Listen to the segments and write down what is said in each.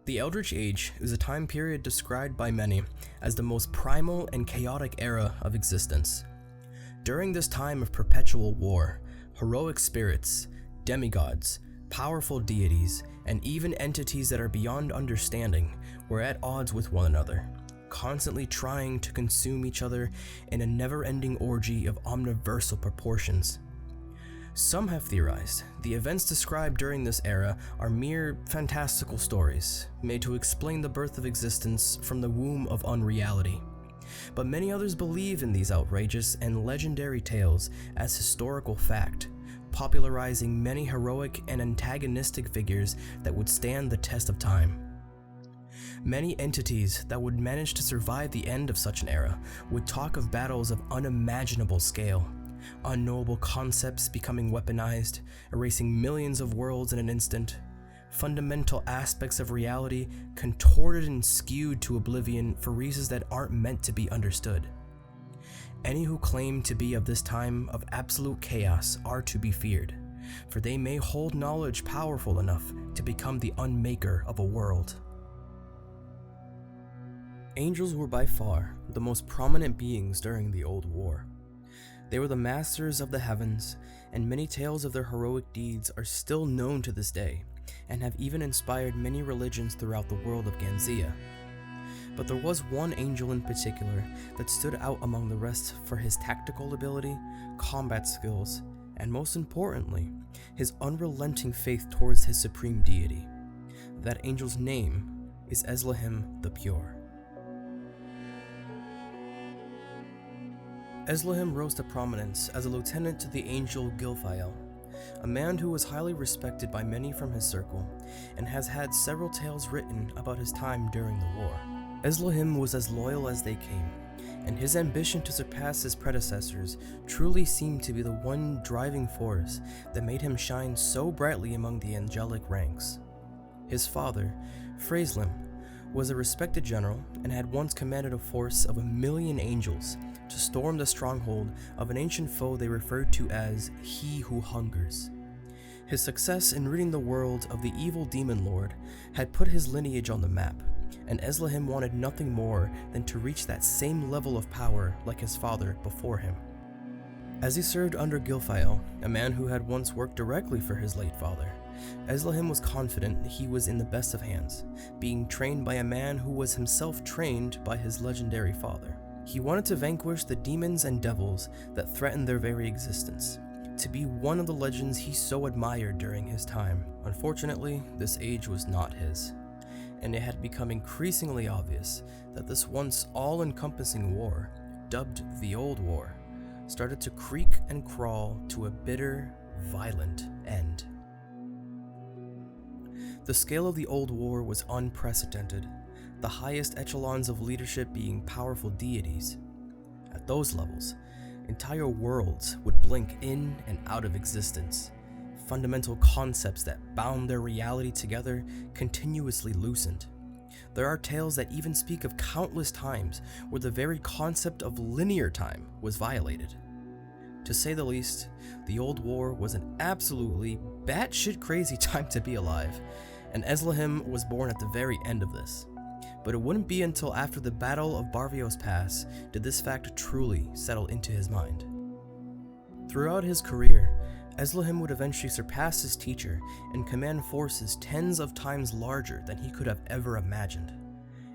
The Eldritch Age is a time period described by many as the most primal and chaotic era of existence. During this time of perpetual war, heroic spirits, demigods, powerful deities, and even entities that are beyond understanding were at odds with one another, constantly trying to consume each other in a never-ending orgy of omniversal proportions. Some have theorized the events described during this era are mere fantastical stories, made to explain the birth of existence from the womb of unreality. But many others believe in these outrageous and legendary tales as historical fact, popularizing many heroic and antagonistic figures that would stand the test of time. Many entities that would manage to survive the end of such an era would talk of battles of unimaginable scale, unknowable concepts becoming weaponized, erasing millions of worlds in an instant, fundamental aspects of reality contorted and skewed to oblivion for reasons that aren't meant to be understood. Any who claim to be of this time of absolute chaos are to be feared, for they may hold knowledge powerful enough to become the unmaker of a world. Angels were by far the most prominent beings during the Old War. They were the masters of the heavens, and many tales of their heroic deeds are still known to this day, and have even inspired many religions throughout the world of Ganzea. But there was one angel in particular that stood out among the rest for his tactical ability, combat skills, and most importantly, his unrelenting faith towards his supreme deity. That angel's name is Eslahim the Pure. Eslahim rose to prominence as a lieutenant to the angel Gilphael, a man who was highly respected by many from his circle, and has had several tales written about his time during the war. Eslahim was as loyal as they came, and his ambition to surpass his predecessors truly seemed to be the one driving force that made him shine so brightly among the angelic ranks. His father, Phraeslim, was a respected general and had once commanded a force of 1,000,000 angels to storm the stronghold of an ancient foe they referred to as He Who Hungers. His success in ridding the world of the evil demon lord had put his lineage on the map, and Eslahim wanted nothing more than to reach that same level of power like his father before him. As he served under Gilphael, a man who had once worked directly for his late father, Eslahim was confident he was in the best of hands, being trained by a man who was himself trained by his legendary father. He wanted to vanquish the demons and devils that threatened their very existence, to be one of the legends he so admired during his time. Unfortunately, this age was not his, and it had become increasingly obvious that this once all-encompassing war, dubbed the Old War, started to creak and crawl to a bitter, violent end. The scale of the Old War was unprecedented, the highest echelons of leadership being powerful deities. At those levels, entire worlds would blink in and out of existence. Fundamental concepts that bound their reality together continuously loosened. There are tales that even speak of countless times where the very concept of linear time was violated. To say the least, the Old War was an absolutely batshit crazy time to be alive, and Eslahim was born at the very end of this. But it wouldn't be until after the Battle of Barvios Pass did this fact truly settle into his mind. Throughout his career, Eslahim would eventually surpass his teacher and command forces tens of times larger than he could have ever imagined.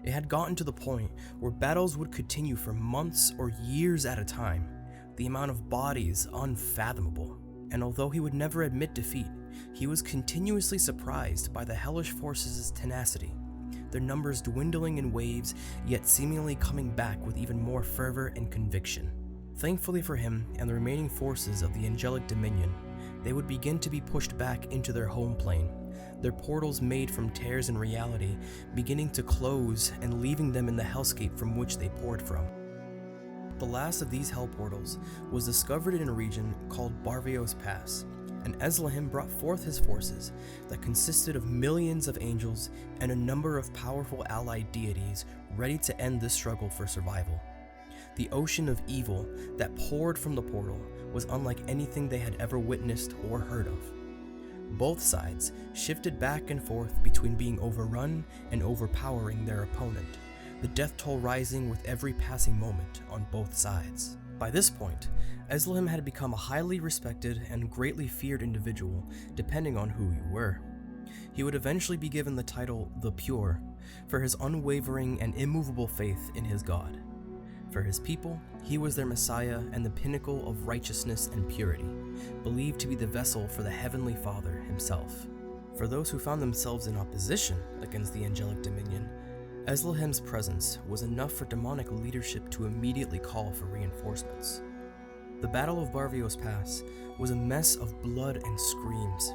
It had gotten to the point where battles would continue for months or years at a time, the amount of bodies unfathomable. And although he would never admit defeat, he was continuously surprised by the hellish forces' tenacity, their numbers dwindling in waves, yet seemingly coming back with even more fervor and conviction. Thankfully for him and the remaining forces of the angelic dominion, they would begin to be pushed back into their home plane, their portals made from tears in reality beginning to close and leaving them in the hellscape from which they poured from. The last of these hell portals was discovered in a region called Barvios Pass, and Eslahim brought forth his forces that consisted of millions of angels and a number of powerful allied deities ready to end this struggle for survival. The ocean of evil that poured from the portal was unlike anything they had ever witnessed or heard of. Both sides shifted back and forth between being overrun and overpowering their opponent, the death toll rising with every passing moment on both sides. By this point, Eslim had become a highly respected and greatly feared individual, depending on who you were. He would eventually be given the title The Pure for his unwavering and immovable faith in his God. For his people, he was their Messiah and the pinnacle of righteousness and purity, believed to be the vessel for the Heavenly Father himself. For those who found themselves in opposition against the angelic dominion, Eslahim's presence was enough for demonic leadership to immediately call for reinforcements. The Battle of Barvios Pass was a mess of blood and screams.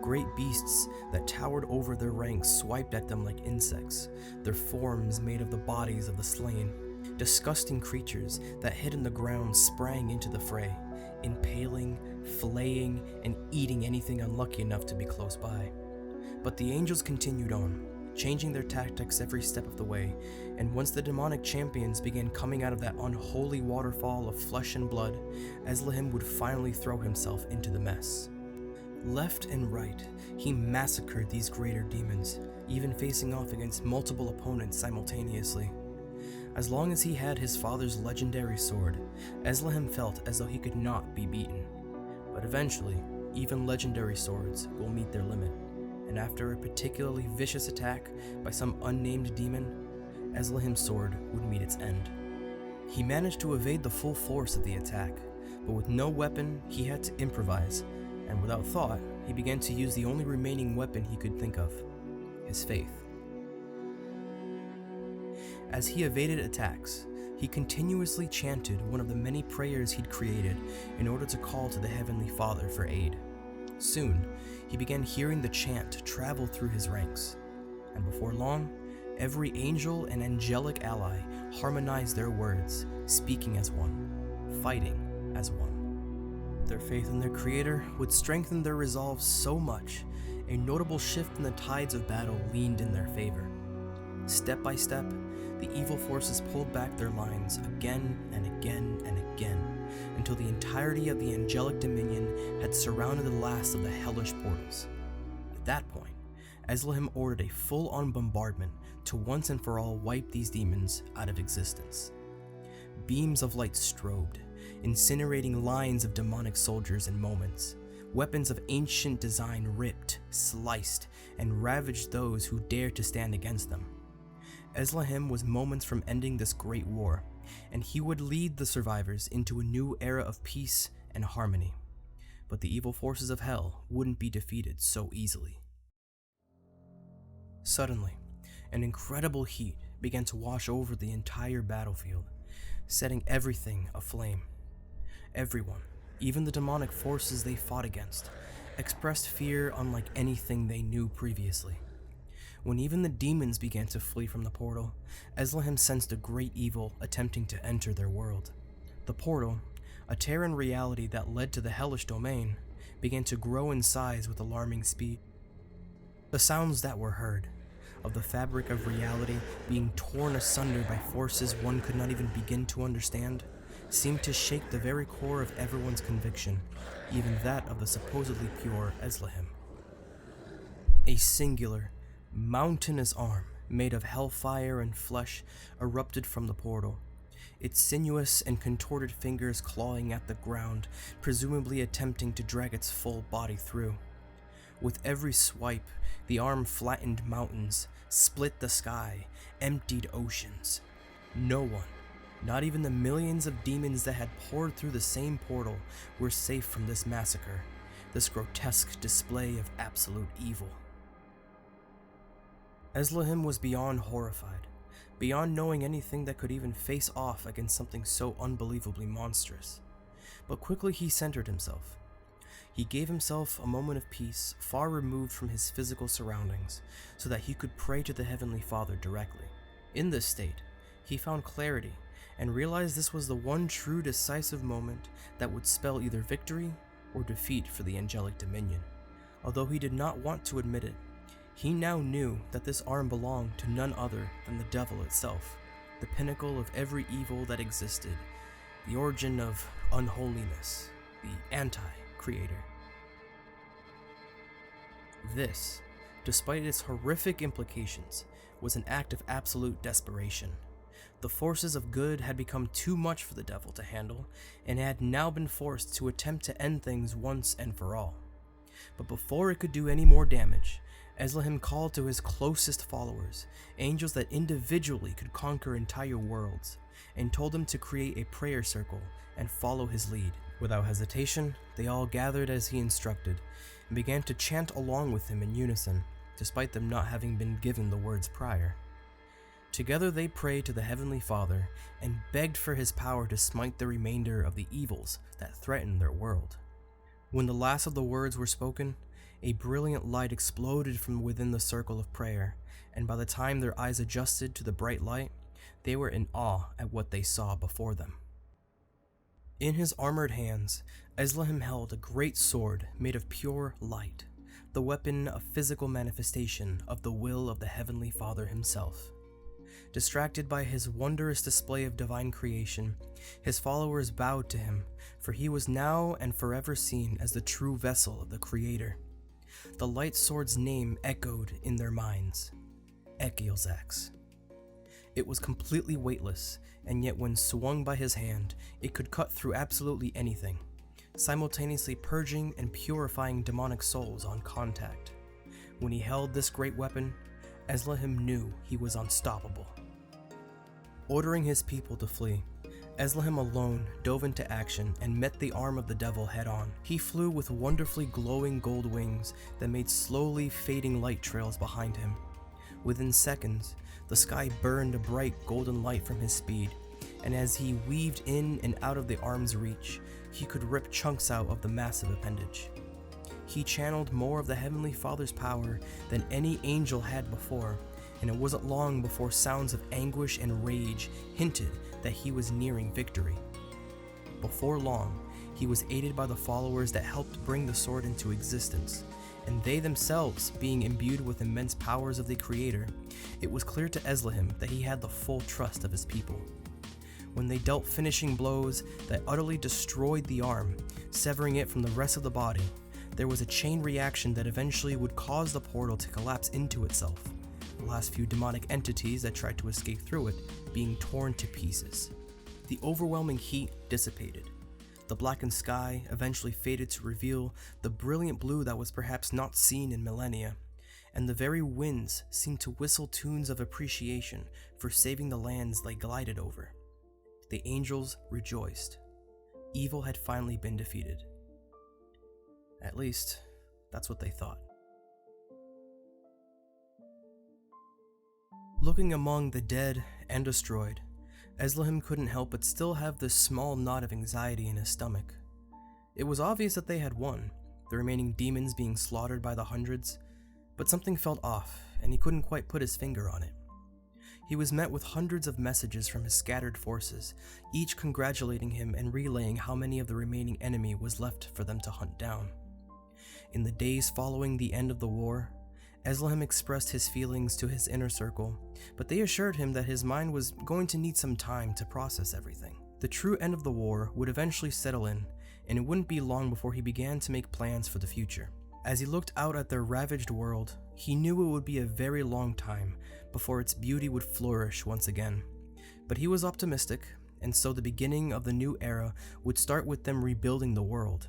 Great beasts that towered over their ranks swiped at them like insects, their forms made of the bodies of the slain. Disgusting creatures that hid in the ground sprang into the fray, impaling, flaying, and eating anything unlucky enough to be close by. But the angels continued on, changing their tactics every step of the way, and once the demonic champions began coming out of that unholy waterfall of flesh and blood, Eslahim would finally throw himself into the mess. Left and right, he massacred these greater demons, even facing off against multiple opponents simultaneously. As long as he had his father's legendary sword, Eslahim felt as though he could not be beaten. But eventually, even legendary swords will meet their limit, and after a particularly vicious attack by some unnamed demon, Eslahim's sword would meet its end. He managed to evade the full force of the attack, but with no weapon, he had to improvise, and without thought, he began to use the only remaining weapon he could think of, his faith. As he evaded attacks, he continuously chanted one of the many prayers he'd created in order to call to the Heavenly Father for aid. Soon, he began hearing the chant travel through his ranks, and before long, every angel and angelic ally harmonized their words, speaking as one, fighting as one. Their faith in their Creator would strengthen their resolve so much, a notable shift in the tides of battle leaned in their favor. Step by step, the evil forces pulled back their lines again and again and again, until the entirety of the angelic dominion had surrounded the last of the hellish portals. At that point, Eslahim ordered a full-on bombardment to once and for all wipe these demons out of existence. Beams of light strobed, incinerating lines of demonic soldiers in moments. Weapons of ancient design ripped, sliced, and ravaged those who dared to stand against them. Eslahim was moments from ending this great war, and he would lead the survivors into a new era of peace and harmony. But the evil forces of hell wouldn't be defeated so easily. Suddenly, an incredible heat began to wash over the entire battlefield, setting everything aflame. Everyone, even the demonic forces they fought against, expressed fear unlike anything they knew previously. When even the demons began to flee from the portal, Eslahim sensed a great evil attempting to enter their world. The portal, a Terran reality that led to the hellish domain, began to grow in size with alarming speed. The sounds that were heard, of the fabric of reality being torn asunder by forces one could not even begin to understand, seemed to shake the very core of everyone's conviction, even that of the supposedly pure Eslahim. A singular, mountainous arm made of hellfire and flesh erupted from the portal, its sinuous and contorted fingers clawing at the ground, presumably attempting to drag its full body through. With every swipe, the arm flattened mountains, split the sky, emptied oceans. No one, not even the millions of demons that had poured through the same portal, were safe from this massacre, this grotesque display of absolute evil. Eslahim was beyond horrified, beyond knowing anything that could even face off against something so unbelievably monstrous. But quickly he centered himself. He gave himself a moment of peace far removed from his physical surroundings, so that he could pray to the Heavenly Father directly. In this state, he found clarity and realized this was the one true decisive moment that would spell either victory or defeat for the angelic dominion. Although he did not want to admit it, he now knew that this arm belonged to none other than the devil itself, the pinnacle of every evil that existed, the origin of unholiness, the anti-creator. This, despite its horrific implications, was an act of absolute desperation. The forces of good had become too much for the devil to handle, and had now been forced to attempt to end things once and for all. But before it could do any more damage, Eslahim called to his closest followers, angels that individually could conquer entire worlds, and told them to create a prayer circle and follow his lead. Without hesitation, they all gathered as he instructed, and began to chant along with him in unison, despite them not having been given the words prior. Together they prayed to the Heavenly Father, and begged for his power to smite the remainder of the evils that threatened their world. When the last of the words were spoken, a brilliant light exploded from within the circle of prayer, and by the time their eyes adjusted to the bright light, they were in awe at what they saw before them. In his armored hands, Eslahim held a great sword made of pure light, the weapon of physical manifestation of the will of the Heavenly Father himself. Distracted by his wondrous display of divine creation, his followers bowed to him, for he was now and forever seen as the true vessel of the Creator. The light sword's name echoed in their minds: Ekielzax. It was completely weightless, and yet when swung by his hand, it could cut through absolutely anything, simultaneously purging and purifying demonic souls on contact. When he held this great weapon, Eslahim knew he was unstoppable. Ordering his people to flee, Eslahim alone dove into action and met the arm of the devil head-on. He flew with wonderfully glowing gold wings that made slowly fading light trails behind him. Within seconds, the sky burned a bright golden light from his speed, and as he weaved in and out of the arm's reach, he could rip chunks out of the massive appendage. He channeled more of the Heavenly Father's power than any angel had before, and it wasn't long before sounds of anguish and rage hinted that he was nearing victory. Before long, he was aided by the followers that helped bring the sword into existence, and they themselves being imbued with immense powers of the Creator, it was clear to Eslahim that he had the full trust of his people. When they dealt finishing blows that utterly destroyed the arm, severing it from the rest of the body, there was a chain reaction that eventually would cause the portal to collapse into itself, the last few demonic entities that tried to escape through it being torn to pieces. The overwhelming heat dissipated. The blackened sky eventually faded to reveal the brilliant blue that was perhaps not seen in millennia, and the very winds seemed to whistle tunes of appreciation for saving the lands they glided over. The angels rejoiced. Evil had finally been defeated. At least, that's what they thought. Looking among the dead and destroyed, Eslahim couldn't help but still have this small knot of anxiety in his stomach. It was obvious that they had won, the remaining demons being slaughtered by the hundreds, but something felt off, and he couldn't quite put his finger on it. He was met with hundreds of messages from his scattered forces, each congratulating him and relaying how many of the remaining enemy was left for them to hunt down. In the days following the end of the war, Eslahim expressed his feelings to his inner circle, but they assured him that his mind was going to need some time to process everything. The true end of the war would eventually settle in, and it wouldn't be long before he began to make plans for the future. As he looked out at their ravaged world, he knew it would be a very long time before its beauty would flourish once again. But he was optimistic, and so the beginning of the new era would start with them rebuilding the world.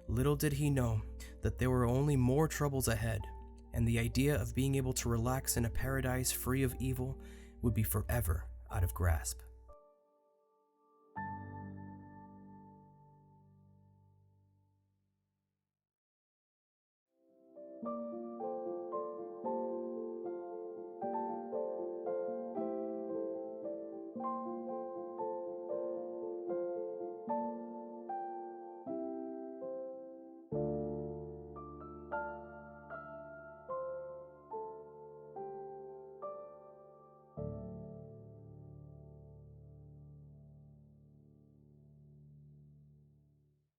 Little did he know that there were only more troubles ahead, and the idea of being able to relax in a paradise free of evil would be forever out of grasp.